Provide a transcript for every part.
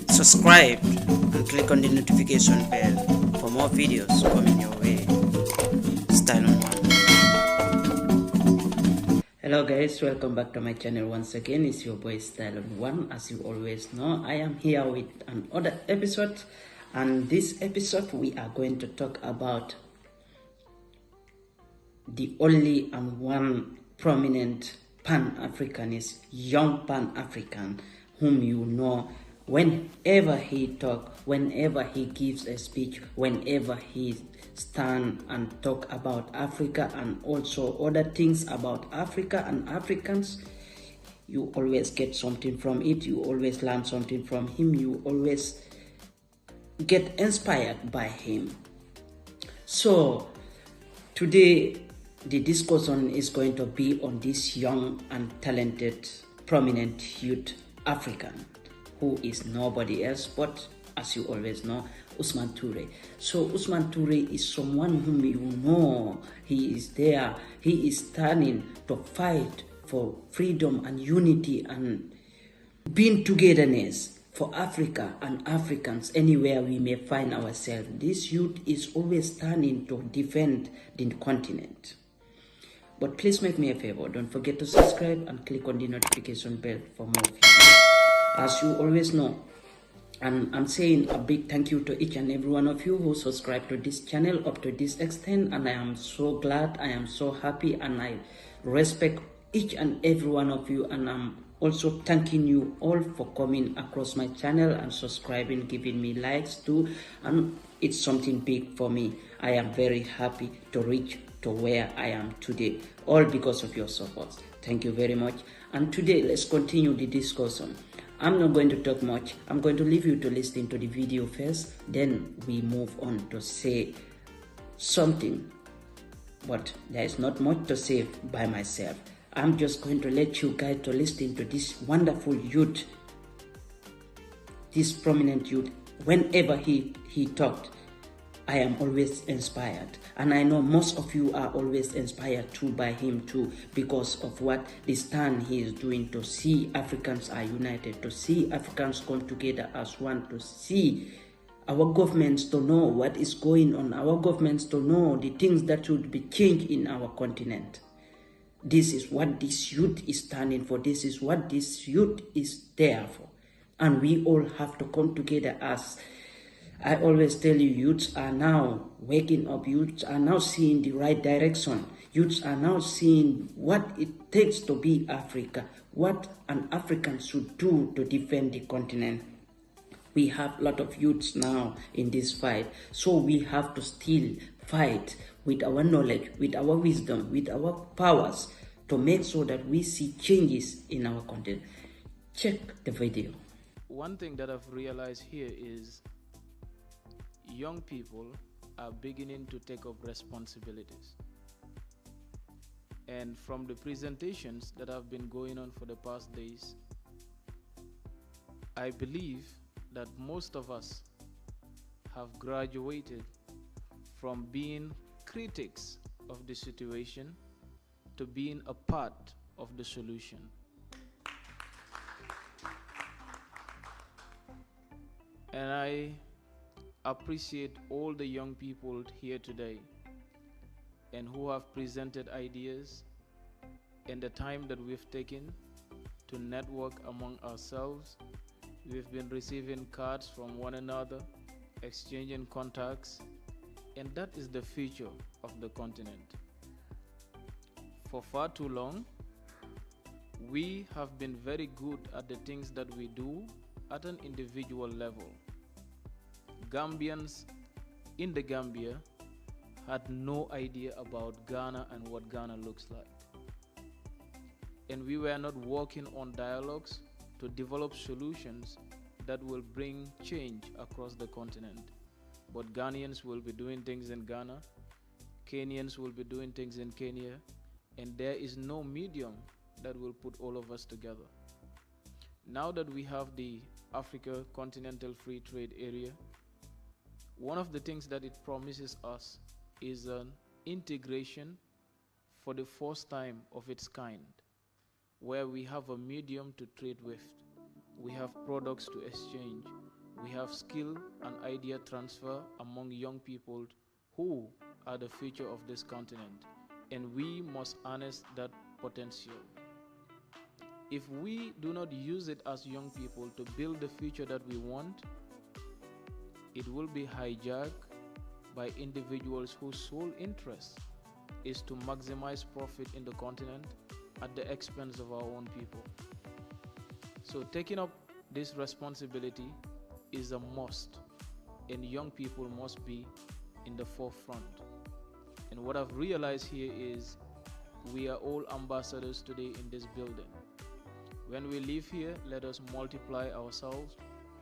subscribe and click on the notification bell for more videos coming your way. Style on One. Hello guys, welcome back to my channel once again. It's your boy Style on One. As you always know, I am here with another episode, and this episode we are going to talk about the only and one prominent Pan-Africanist, young Pan-African, whom you know whenever he talk, whenever he gives a speech, whenever he stand and talk about Africa and also other things about Africa and Africans, you always get something from it, you always learn something from him, you always get inspired by him. So today the discussion is going to be on this young and talented prominent youth African who is nobody else but, as you always know, OusmanTouray. So OusmanTouray is someone whom you know. He is there, he is standing to fight for freedom and unity and being togetherness for Africa and Africans anywhere we may find ourselves. This youth is always standing to defend the continent. But please make me a favor, don't forget to subscribe and click on the notification bell for more videos. As you always know, and I'm saying a big thank you to each and every one of you who subscribe to this channel up to this extent, and I am so glad, I am so happy, and I respect each and every one of you, and I'm also thanking you all for coming across my channel and subscribing, giving me likes too, and it's something big for me. I am very happy to reach to where I am today, all because of your support. Thank you very much. And today let's continue the discussion. I'm not going to talk much. I'm going to leave you to listen to the video first, then we move on to say something. But there is not much to say by myself. I'm just going to let you guys to listen to this wonderful youth, this prominent youth. Whenever he talked, I am always inspired, and I know most of you are always inspired too by him too, because of what the stand he is doing to see Africans are united, to see Africans come together as one, to see our governments to know what is going on, our governments to know the things that should be changed in our continent. This is what this youth is standing for. This is what this youth is there for. And we all have to come together. As I always tell you, youths are now waking up. Youths are now seeing the right direction. Youths are now seeing what it takes to be Africa, what an African should do to defend the continent. We have a lot of youths now in this fight. So we have to still fight with our knowledge, with our wisdom, with our powers to make sure that we see changes in our continent. Check the video. One thing that I've realized here is young people are beginning to take up responsibilities. And from the presentations that have been going on for the past days, I believe that most of us have graduated from being critics of the situation to being a part of the solution. And I appreciate all the young people here today and who have presented ideas and the time that we've taken to network among ourselves. We've been receiving cards from one another, exchanging contacts, and that is the future of the continent. For far too long, we have been very good at the things that we do at an individual level. Gambians in the Gambia had no idea about Ghana and what Ghana looks like. And we were not working on dialogues to develop solutions that will bring change across the continent. But Ghanaians will be doing things in Ghana, Kenyans will be doing things in Kenya, and there is no medium that will put all of us together. Now that we have the Africa Continental Free Trade Area, one of the things that it promises us is an integration for the first time of its kind, where we have a medium to trade with, we have products to exchange, we have skill and idea transfer among young people who are the future of this continent, and we must harness that potential. If we do not use it as young people to build the future that we want, it will be hijacked by individuals whose sole interest is to maximize profit in the continent at the expense of our own people. So taking up this responsibility is a must, and young people must be in the forefront. And what I've realized here is we are all ambassadors today in this building. When we leave here, let us multiply ourselves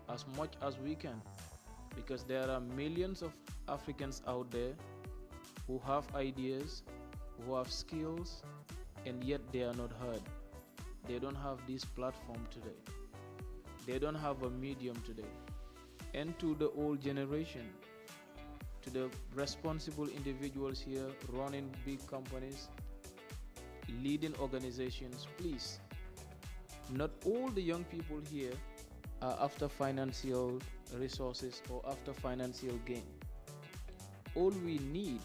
as much as we can, because there are millions of Africans out there who have ideas, who have skills, and yet they are not heard. They don't have this platform today. They don't have a medium today. And to the old generation, to the responsible individuals here running big companies, leading organizations, please, not all the young people here are after financial resources or after financial gain. All we need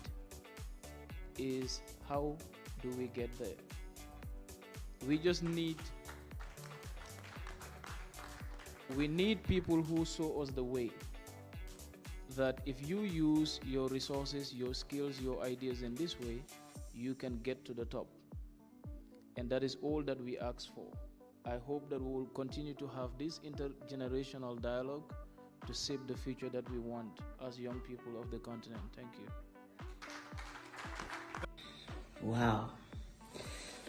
is how do we get there. We need people who show us the way, that if you use your resources, your skills, your ideas in this way, you can get to the top. And that is all that we ask for. I hope that we will continue to have this intergenerational dialogue to shape the future that we want as young people of the continent. Thank you. Wow.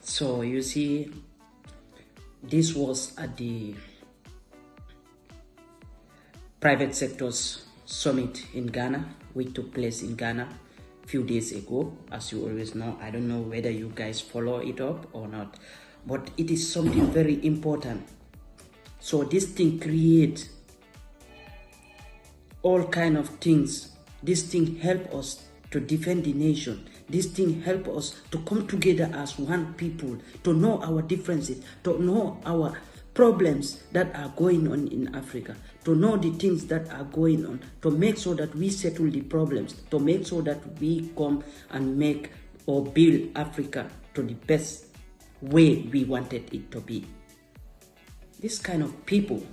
So you see, this was at the Private Sectors Summit in Ghana, which took place in Ghana a few days ago. As you always know, I don't know whether you guys follow it up or not, but it is something very important. So this thing creates all kind of things. This thing help us to defend the nation. This thing help us to come together as one people, to know our differences, to know our problems that are going on in Africa, to know the things that are going on, to make sure that we settle the problems, to make sure that we come and make or build Africa to the best way we wanted it to be. This kind of people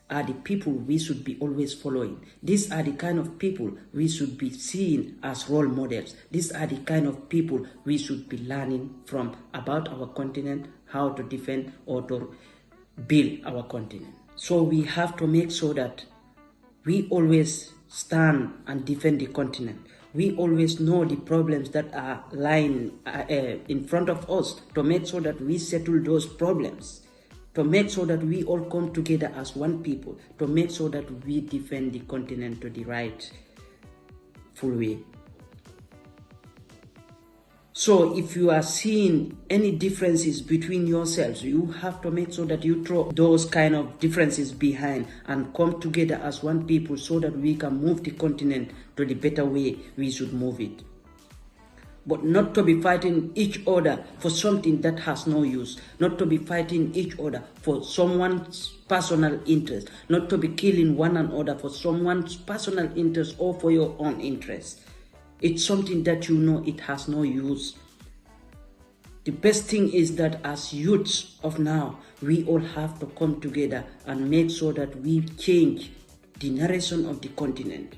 are the people we should be always following. These are the kind of people we should be seeing as role models. These are the kind of people we should be learning from about our continent, how to defend or to build our continent. So we have to make sure that we always stand and defend the continent. We always know the problems that are lying in front of us, to make sure that we settle those problems, to make sure that we all come together as one people, to make sure that we defend the continent to the right full way. So if you are seeing any differences between yourselves, you have to make sure that you throw those kind of differences behind and come together as one people, so that we can move the continent to the better way we should move it. But not to be fighting each other for something that has no use, not to be fighting each other for someone's personal interest, not to be killing one another for someone's personal interest or for your own interest. It's something that you know it has no use. The best thing is that as youths of now, we all have to come together and make sure that we change the narration of the continent.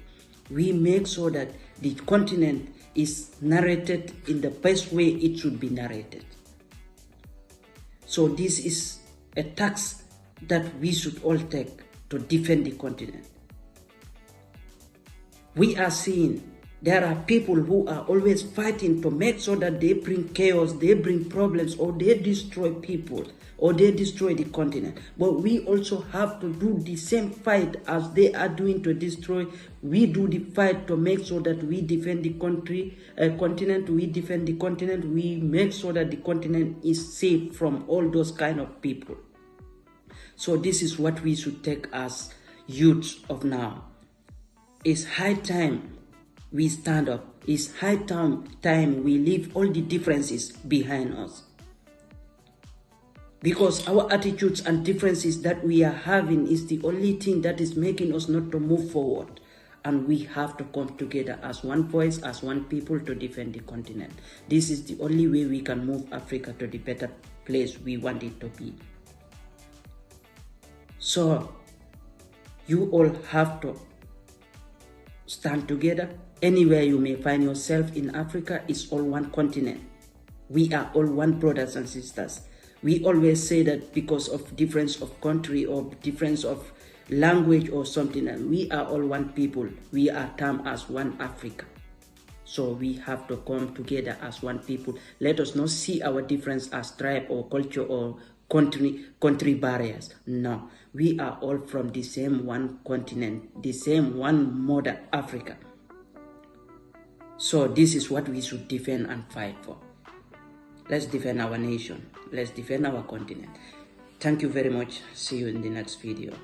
We make sure that the continent is narrated in the best way it should be narrated. So this is a task that we should all take to defend the continent. We are seeing there are people who are always fighting to make sure that they bring chaos, they bring problems, or they destroy people, or they destroy the continent. But we also have to do the same fight as they are doing to destroy. We do the fight to make sure that we defend the continent, we defend the continent, we make sure that the continent is safe from all those kind of people. So this is what we should take as youths of now. It's high time we stand up. It's high time we leave all the differences behind us. Because our attitudes and differences that we are having is the only thing that is making us not to move forward. And we have to come together as one voice, as one people to defend the continent. This is the only way we can move Africa to the better place we want it to be. So, you all have to stand together. Anywhere you may find yourself in Africa, it's all one continent. We are all one brothers and sisters. We always say that because of difference of country or difference of language or something, and we are all one people. We are termed as one Africa. So we have to come together as one people. Let us not see our difference as tribe or culture or country barriers. No, we are all from the same one continent, the same one mother Africa. So this is what we should defend and fight for. Let's defend our nation. Let's defend our continent. Thank you very much. See you in the next video.